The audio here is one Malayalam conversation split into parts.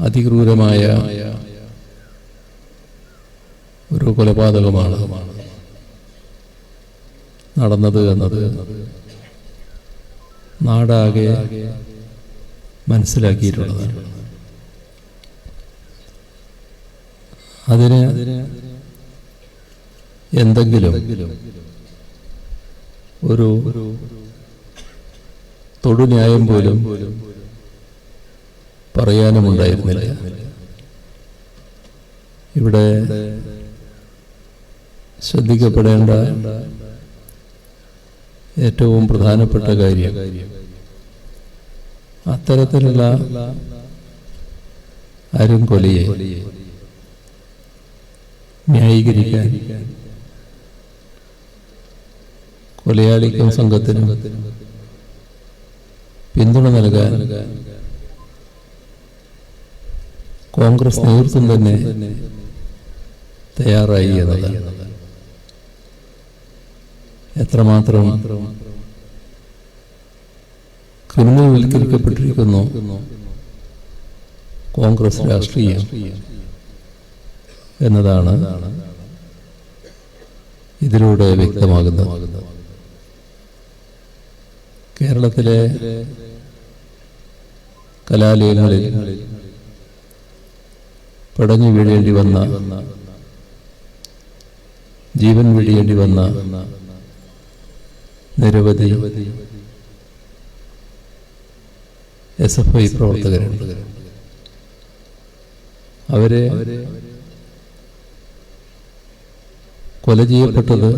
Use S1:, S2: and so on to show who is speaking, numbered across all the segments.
S1: അതിക്രൂരമായ ഒരു കൊലപാതകമാണ് നടന്നത് എന്നത് നാടാകെ മനസ്സിലാക്കിയിട്ടുള്ളതാണ്. അതിന് എന്തെങ്കിലും ഒരു തൊടുന്യായം പോലും പറയാനുമുണ്ടായിരുന്നില്ല. ഇവിടെ ശ്രദ്ധിക്കപ്പെടേണ്ട ഏറ്റവും പ്രധാനപ്പെട്ട കാര്യം അത്തരത്തിലുള്ള ആരും കൊലയെ ന്യായീകരിക്കാൻ കൊലയാളിക്കും സംഘത്തിനും പിന്തുണ നൽകാൻ കോൺഗ്രസ് നേതൃത്വം തന്നെ തയ്യാറായി എന്നതാണ്. എത്രമാത്രം ക്രിമിനൽവൽക്കരിക്കപ്പെട്ടിരിക്കുന്നു കോൺഗ്രസ് രാഷ്ട്രീയം എന്നതാണ് ഇതിലൂടെ വ്യക്തമാകുന്നത്. കേരളത്തിലെ കലാലയങ്ങളിൽ പടഞ്ഞു വീഴേണ്ടി വന്ന, ജീവൻ വെടിയേണ്ടി വന്ന നിരവധി SFI പ്രവർത്തകരുണ്ട്. അവരെ കൊല ചെയ്യപ്പെട്ടത്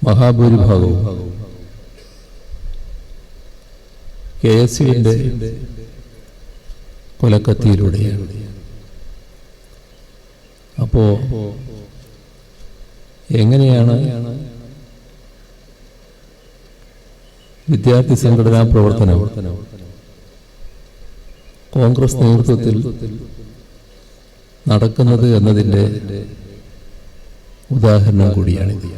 S1: മഹാഭൂരിഭാഗവും KSUവിന്റെ കൊലക്കത്തിയിലൂടെയാണ്. അപ്പോ എങ്ങനെയാണ് വിദ്യാർത്ഥി സംഘടനാ പ്രവർത്തനം കോൺഗ്രസ് നേതൃത്വത്തിൽ നടക്കുന്നത് എന്നതിൻ്റെ ഉദാഹരണം കൂടിയാണിത്.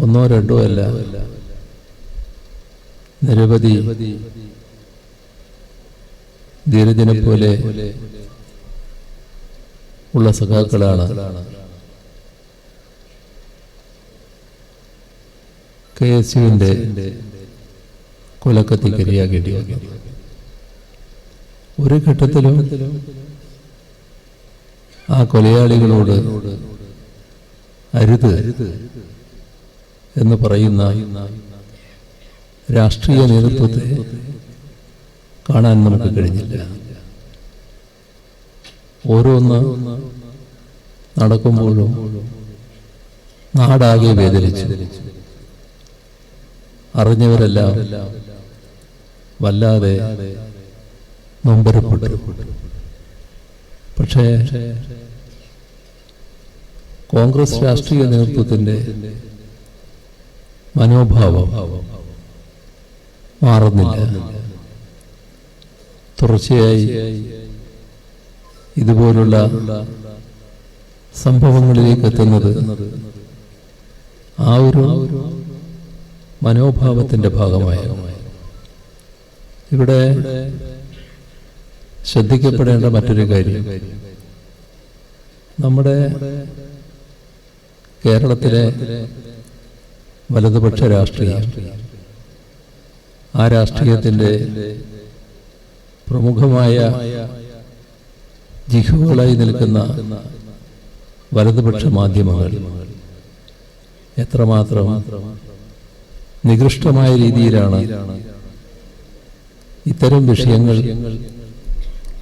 S1: ഒന്നോ രണ്ടോ അല്ല, നിരവധി ധീരജനെ പോലെ ഉള്ള സഖാക്കളാണ് KSUവിന്റെ കൊലക്കത്തിക്കരിയാകേണ്ടി വന്നത്. ഒരു ഘട്ടത്തിലും ആ കൊലയാളികളോട് അരുത് എന്ന് പറയുന്ന രാഷ്ട്രീയ നേതൃത്വത്തെ കാണാൻ നമുക്ക് കഴിഞ്ഞില്ല. ഓരോന്ന് നടക്കുമ്പോഴും നാടാകെ വേദനിച്ചു. അറിഞ്ഞവരെല്ലാം വല്ലാതെ നൊമ്പരപ്പെട്ടു. പക്ഷേ കോൺഗ്രസ് രാഷ്ട്രീയ നേതൃത്വത്തിന്റെ മനോഭാവം മാറുന്നില്ല. തുടർച്ചയായി ഇതുപോലുള്ള സംഭവങ്ങളിലേക്ക് എത്തുന്നത് ആ ഒരു മനോഭാവത്തിന്റെ ഭാഗമായ. ഇവിടെ ശ്രദ്ധിക്കപ്പെടേണ്ട മറ്റൊരു കാര്യം, നമ്മുടെ കേരളത്തിലെ വലതുപക്ഷ രാഷ്ട്രീയം, ആ രാഷ്ട്രീയത്തിന്റെ പ്രമുഖമായ ജിഹുകളായി നിൽക്കുന്ന വലതുപക്ഷ മാധ്യമങ്ങൾ എത്രമാത്രം നികൃഷ്ടമായ രീതിയിലാണ് ഇത്തരം വിഷയങ്ങൾ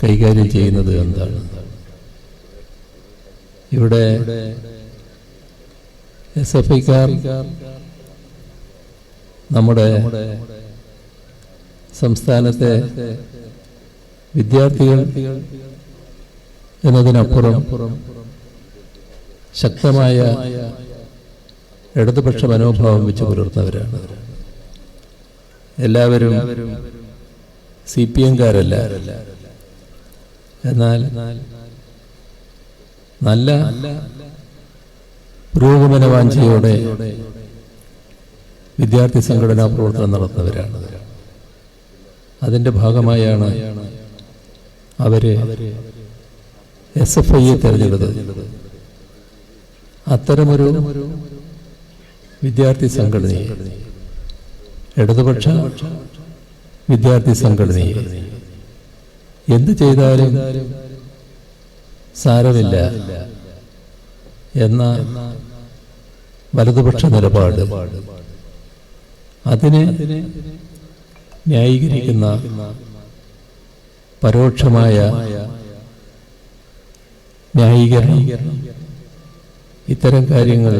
S1: കൈകാര്യം ചെയ്യുന്നത് എന്താണ്. ഇവിടെ SFIക്കാർ നമ്മുടെ സംസ്ഥാനത്തെ വിദ്യാർത്ഥികൾ എന്നതിനപ്പുറം ശക്തമായ ഇടതുപക്ഷ മനോഭാവം വെച്ച് പുലർത്തുന്നവരാണ്. എല്ലാവരും CPM-കാരല്ല. എന്നാൽ നല്ല പുരോഗമന വാഞ്ചയോടെ വിദ്യാർത്ഥി സംഘടനാ പ്രവർത്തനം നടത്തുന്നവരാണ്. അതിൻ്റെ ഭാഗമായാണ് അവര് SFIയെ തിരഞ്ഞെടുത്തത്. അത്തരമൊരു വിദ്യാർത്ഥി സംഘടനയെ, ഇടതുപക്ഷ വിദ്യാർത്ഥി സംഘടനയെ എന്ത് ചെയ്താലും സാരമില്ല എന്ന വലതുപക്ഷ നിലപാട്, അതിനെ ന്യായീകരിക്കുന്ന പരോക്ഷമായ ന്യായീകരണം, ഇത്തരം കാര്യങ്ങൾ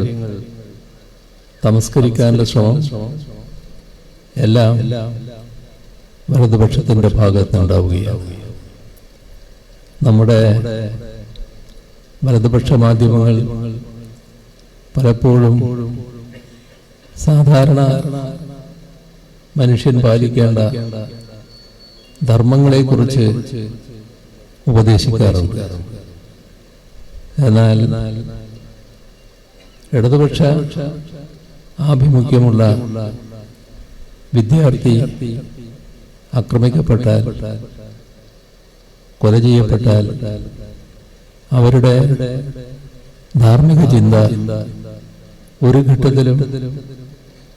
S1: തമസ്കരിക്കാനുള്ള ശ്രമം എല്ലാം വലതുപക്ഷത്തിൻ്റെ ഭാഗത്തുണ്ടാവുകയാണ്. നമ്മുടെ വലതുപക്ഷ മാധ്യമങ്ങൾ പലപ്പോഴും സാധാരണ മനുഷ്യൻ പാലിക്കേണ്ട ധർമ്മങ്ങളെക്കുറിച്ച് ഉപദേശിക്കാറുണ്ട്. എന്നാൽ ഇടതുപക്ഷ ആഭിമുഖ്യമുള്ള വിദ്യാർത്ഥി ആക്രമിക്കപ്പെട്ടാൽ, കൊല ചെയ്യപ്പെട്ടാൽ അവരുടെ ധാർമ്മിക ചിന്ത ഒരു ഘട്ടത്തിലും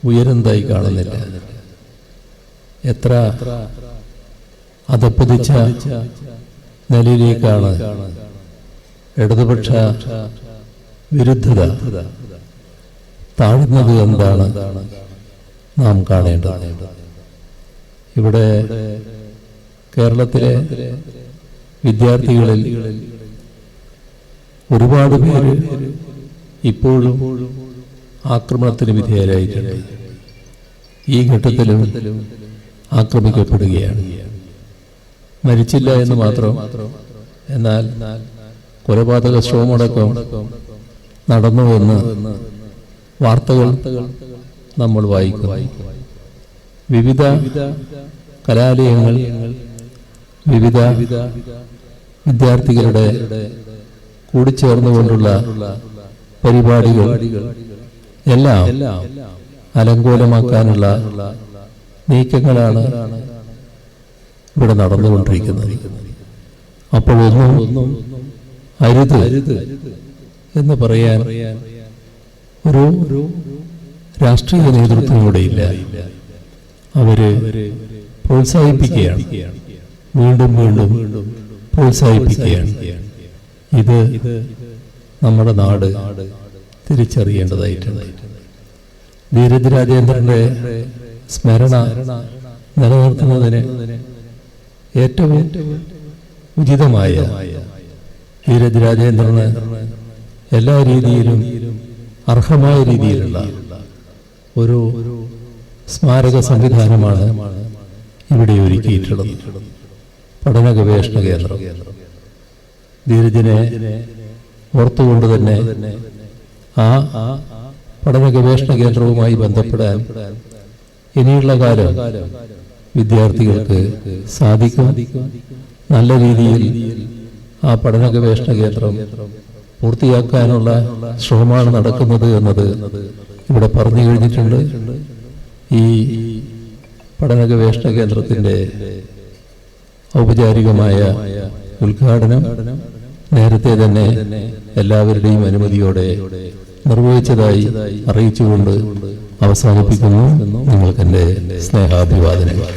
S1: ഉയരുന്നതായി കാണുന്നില്ല. എത്ര അധപ്പതിച്ച നിലയിലേക്കാണ് ഇടതുപക്ഷ വിരുദ്ധത താഴുന്നത് എന്താണ് നാം കാണേണ്ടത്. ഇവിടെ കേരളത്തിലെ വിദ്യാർത്ഥികളിൽ ഒരുപാട് പേര് ഇപ്പോഴും ആക്രമണത്തിന് വിധേയരായിട്ടുണ്ട്. ഈ ഘട്ടത്തിലും ആക്രമിക്കപ്പെടുകയാണ്. മരിച്ചില്ല എന്ന് മാത്രം, എന്നാൽ കൊലപാതക ശ്രമമടക്കം നടന്നുവെന്ന് വാർത്തകൾ നമ്മൾ വായിക്കും. വിവിധ കലാലയങ്ങൾ, വിവിധ വിദ്യാർത്ഥികളുടെ കൂടിച്ചേർന്നുകൊണ്ടുള്ള പരിപാടികൾ എല്ലാം അലങ്കോലമാക്കാനുള്ള നീക്കങ്ങളാണ് ഇവിടെ നടന്നുകൊണ്ടിരിക്കുന്നത്. അപ്പോഴൊന്നും അരുത് എന്ന് പറയാൻ ഒരു രാഷ്ട്രീയ നേതൃത്വം കൂടെയില്ല. അവര് പ്രോത്സാഹിപ്പിക്കുകയാണ്, വീണ്ടും വീണ്ടും പ്രോത്സാഹിപ്പിക്കുകയാണ്. ഇത് നമ്മുടെ നാട് തിരിച്ചറിയേണ്ടതായിട്ടുണ്ട്. ധീരജ് രാജേന്ദ്രന്റെ സ്മരണ നിലനിർത്തുന്നതിന് ഏറ്റവും ഉചിതമായ, ധീരജ് രാജേന്ദ്രന് എല്ലാ രീതിയിലും അർഹമായ രീതിയിലുള്ള ഒരു സ്മാരക സംവിധാനമാണ് ഇവിടെ ഒരുക്കിയിട്ടുള്ളത്. പഠന ഗവേഷണ കേന്ദ്രം. ധീരജിനെ ഓർത്തുകൊണ്ട് തന്നെ ആ പഠന ഗവേഷണ കേന്ദ്രവുമായി ബന്ധപ്പെടാൻ ഇനിയുള്ള കാലം വിദ്യാർത്ഥികൾക്ക് സാധിക്കും. നല്ല രീതിയിൽ ആ പഠന ഗവേഷണ കേന്ദ്രം പൂർത്തിയാക്കാനുള്ള ശ്രമമാണ് നടക്കുന്നത് എന്നത് ഇവിടെ പറഞ്ഞു കഴിഞ്ഞിട്ടുണ്ട്. ഈ പഠന ഗവേഷണ കേന്ദ്രത്തിന്റെ ഔപചാരികമായ ഉദ്ഘാടനം നേരത്തെ തന്നെ എല്ലാവരുടെയും അനുമതിയോടെ നിർവഹിച്ചതായി അറിയിച്ചുകൊണ്ട് അവസാനിപ്പിക്കുന്നു. നിങ്ങൾക്ക് എൻ്റെ സ്നേഹാഭിവാദനങ്ങൾ.